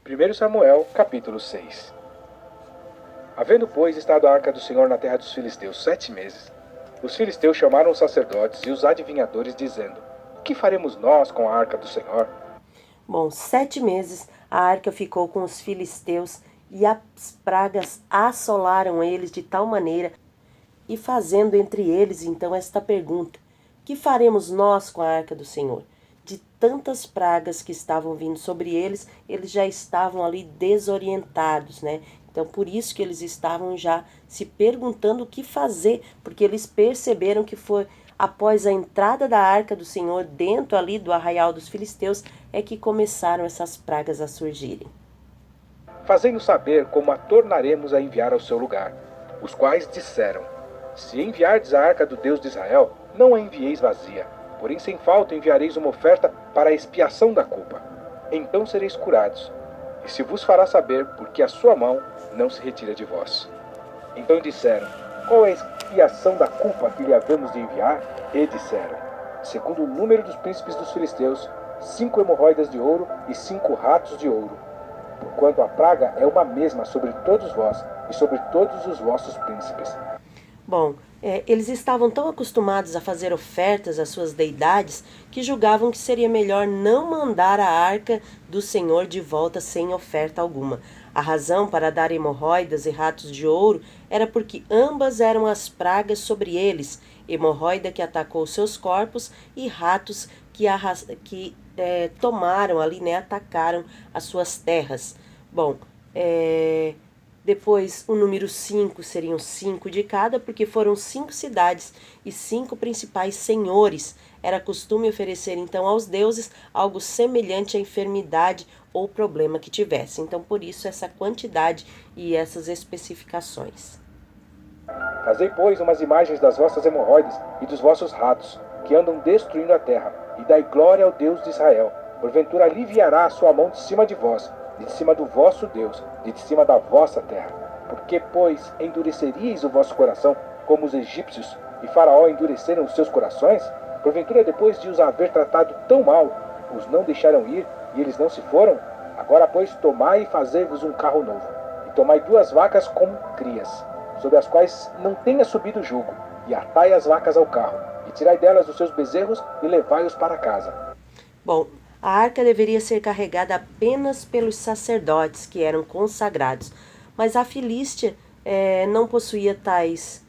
1 Samuel, capítulo 6. Havendo, pois, estado a arca do Senhor na terra dos filisteus 7 meses, os filisteus chamaram os sacerdotes e os adivinhadores, dizendo: Que faremos nós com a arca do Senhor? Bom, 7 meses a arca ficou com os filisteus e as pragas assolaram eles de tal maneira, e fazendo entre eles então esta pergunta: Que faremos nós com a arca do Senhor? De tantas pragas que estavam vindo sobre eles, eles já estavam ali desorientados, né? Então, por isso que eles estavam já se perguntando o que fazer, porque eles perceberam que foi após a entrada da arca do Senhor dentro ali do arraial dos filisteus é que começaram essas pragas a surgirem. Fazei-nos saber como a tornaremos a enviar ao seu lugar. Os quais disseram: Se enviardes a arca do Deus de Israel, não a envieis vazia, porém sem falta enviareis uma oferta para a expiação da culpa. Então sereis curados, e se vos fará saber porque a sua mão não se retira de vós. Então disseram: Qual é a expiação da culpa que lhe havemos de enviar? E disseram: Segundo o número dos príncipes dos filisteus, 5 hemorroidas de ouro e 5 ratos de ouro. Porquanto a praga é uma mesma sobre todos vós e sobre todos os vossos príncipes. Bom, eles estavam tão acostumados a fazer ofertas às suas deidades que julgavam que seria melhor não mandar a arca do Senhor de volta sem oferta alguma. A razão para dar hemorroidas e ratos de ouro era porque ambas eram as pragas sobre eles, hemorroida que atacou seus corpos e ratos que tomaram ali, né, atacaram as suas terras. Bom, depois, o número 5 seriam 5 de cada, porque foram 5 cidades e 5 principais senhores. Era costume oferecer, então, aos deuses algo semelhante à enfermidade ou problema que tivesse. Então, por isso, essa quantidade e essas especificações. Fazei, pois, umas imagens das vossas hemorroides e dos vossos ratos, que andam destruindo a terra, e dai glória ao Deus de Israel. Porventura aliviará a sua mão de cima de vós, de cima do vosso Deus, de cima da vossa terra. Porque, pois, endureceríeis o vosso coração, como os egípcios, e Faraó endureceram os seus corações? Porventura, depois de os haver tratado tão mal, os não deixaram ir, e eles não se foram? Agora, pois, tomai e fazei-vos um carro novo, e tomai 2 vacas como crias, sobre as quais não tenha subido jugo, e atai as vacas ao carro, e tirai delas os seus bezerros, e levai-os para casa. Bom, a arca deveria ser carregada apenas pelos sacerdotes, que eram consagrados, mas a Filístia não possuía tais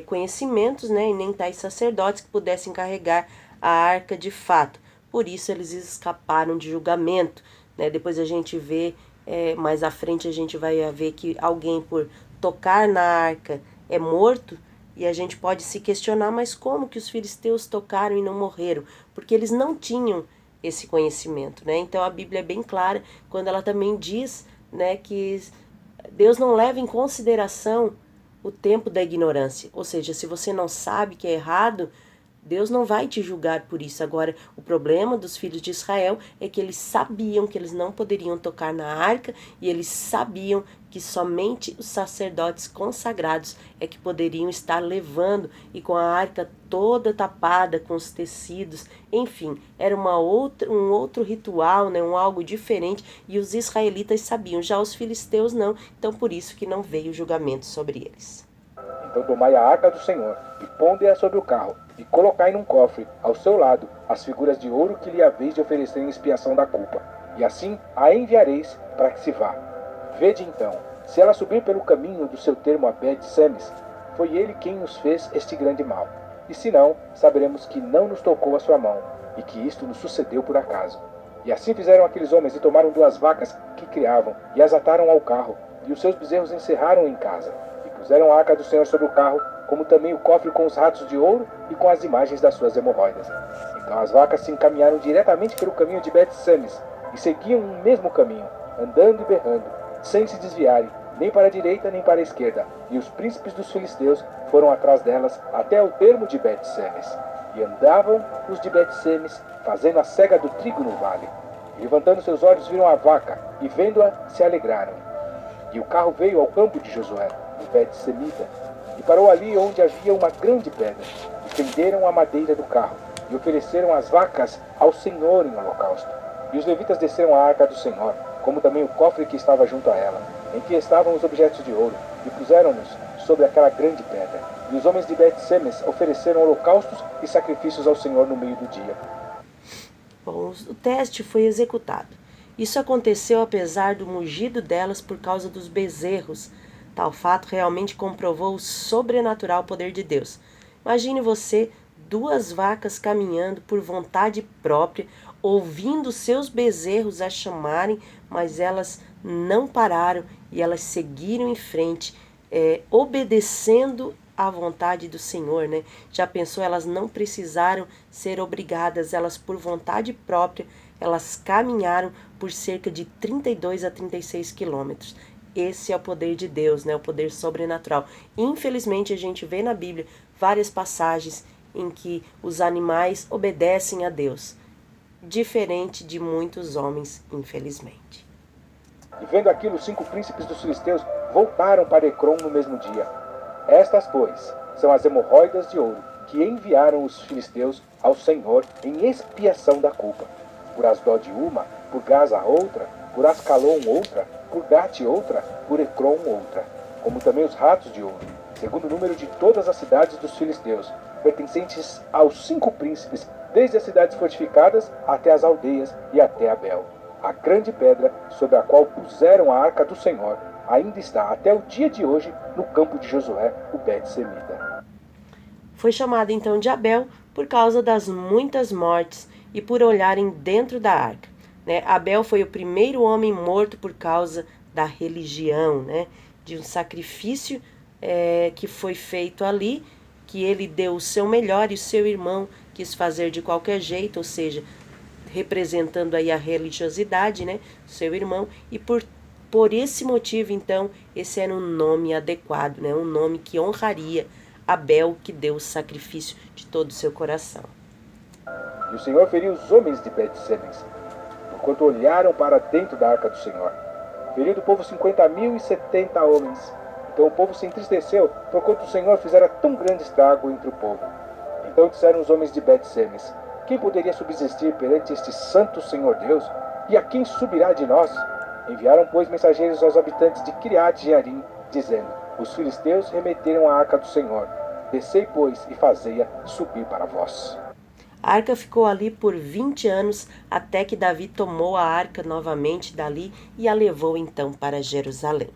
conhecimentos, né, e nem tais sacerdotes que pudessem carregar a arca de fato. Por isso eles escaparam de julgamento, né? Depois a gente vê, mais à frente a gente vai ver que alguém por tocar na arca é morto, e a gente pode se questionar, mas como que os filisteus tocaram e não morreram? Porque eles não tinham esse conhecimento, né? Então a Bíblia é bem clara quando ela também diz, né, que Deus não leva em consideração o tempo da ignorância. Ou seja, se você não sabe que é errado, Deus não vai te julgar por isso. Agora, o problema dos filhos de Israel é que eles sabiam que eles não poderiam tocar na arca e eles sabiam que somente os sacerdotes consagrados é que poderiam estar levando e com a arca toda tapada com os tecidos. Enfim, era um outro ritual, né, algo diferente, e os israelitas sabiam, já os filisteus não, então por isso que não veio julgamento sobre eles. Então tomai a arca do Senhor, e ponde-a sobre o carro, e colocai num cofre, ao seu lado, as figuras de ouro que lhe haveis de oferecer em expiação da culpa. E assim a enviareis para que se vá. Vede então, se ela subir pelo caminho do seu termo a Bet-Semes, foi ele quem nos fez este grande mal. E se não, saberemos que não nos tocou a sua mão, e que isto nos sucedeu por acaso. E assim fizeram aqueles homens, e tomaram 2 vacas que criavam, e as ataram ao carro, e os seus bezerros encerraram em casa. Puseram a arca do Senhor sobre o carro, como também o cofre com os ratos de ouro e com as imagens das suas hemorroidas. Então as vacas se encaminharam diretamente pelo caminho de Bet-Semes e seguiam o mesmo caminho, andando e berrando, sem se desviarem, nem para a direita nem para a esquerda. E os príncipes dos filisteus foram atrás delas até o termo de Bet-Semes. E andavam os de Bet-Semes, fazendo a cega do trigo no vale. E levantando seus olhos viram a vaca, e vendo-a se alegraram. E o carro veio ao campo de Josué, o Bet-Semita, e parou ali onde havia uma grande pedra, e fenderam a madeira do carro, e ofereceram as vacas ao Senhor em holocausto. E os levitas desceram a arca do Senhor, como também o cofre que estava junto a ela, em que estavam os objetos de ouro, e puseram-nos sobre aquela grande pedra. E os homens de Bet-Semes ofereceram holocaustos e sacrifícios ao Senhor no meio do dia. Bom, o teste foi executado. Isso aconteceu apesar do mugido delas por causa dos bezerros. Tal fato realmente comprovou o sobrenatural poder de Deus. Imagine você, 2 vacas caminhando por vontade própria, ouvindo seus bezerros a chamarem, mas elas não pararam e elas seguiram em frente, obedecendo à vontade do Senhor, né? Já pensou, elas não precisaram ser obrigadas, elas por vontade própria, elas caminharam por cerca de 32 a 36 quilômetros. Esse é o poder de Deus, né? O poder sobrenatural. Infelizmente, a gente vê na Bíblia várias passagens em que os animais obedecem a Deus, diferente de muitos homens, infelizmente. E vendo aquilo, os 5 príncipes dos filisteus voltaram para Ecrom no mesmo dia. Estas, pois, são as hemorroidas de ouro que enviaram os filisteus ao Senhor em expiação da culpa. Por Asdod uma, por Gaza outra, por Ascalon outra, por Gate outra, por Ecrom outra. Como também os ratos de ouro, segundo o número de todas as cidades dos filisteus, pertencentes aos 5 príncipes, desde as cidades fortificadas até as aldeias e até Abel. A grande pedra sobre a qual puseram a arca do Senhor ainda está até o dia de hoje no campo de Josué, o Bet-Semida. Foi chamado então de Abel por causa das muitas mortes e por olharem dentro da arca, né? Abel foi o primeiro homem morto por causa da religião, né? De um sacrifício que foi feito ali, que ele deu o seu melhor e o seu irmão quis fazer de qualquer jeito, ou seja, representando aí a religiosidade, né, seu irmão, e por esse motivo, então, esse era um nome adequado, né, um nome que honraria Abel, que deu o sacrifício de todo o seu coração. E o Senhor feriu os homens de Bet-Semes, enquanto olharam para dentro da arca do Senhor. Feriu do povo 50.070 homens. Então o povo se entristeceu, porquanto o Senhor fizera tão grande estrago entre o povo. Então disseram os homens de Bet-Semes: quem poderia subsistir perante este santo Senhor Deus? E a quem subirá de nós? Enviaram, pois, mensageiros aos habitantes de Criat-Jearim, dizendo: os filisteus remeteram a arca do Senhor. Descei, pois, e fazei-a subir para vós. A arca ficou ali por 20 anos, até que Davi tomou a arca novamente dali e a levou então para Jerusalém.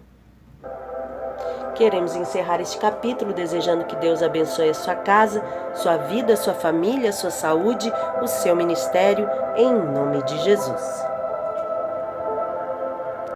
Queremos encerrar este capítulo desejando que Deus abençoe a sua casa, sua vida, sua família, sua saúde, o seu ministério, em nome de Jesus.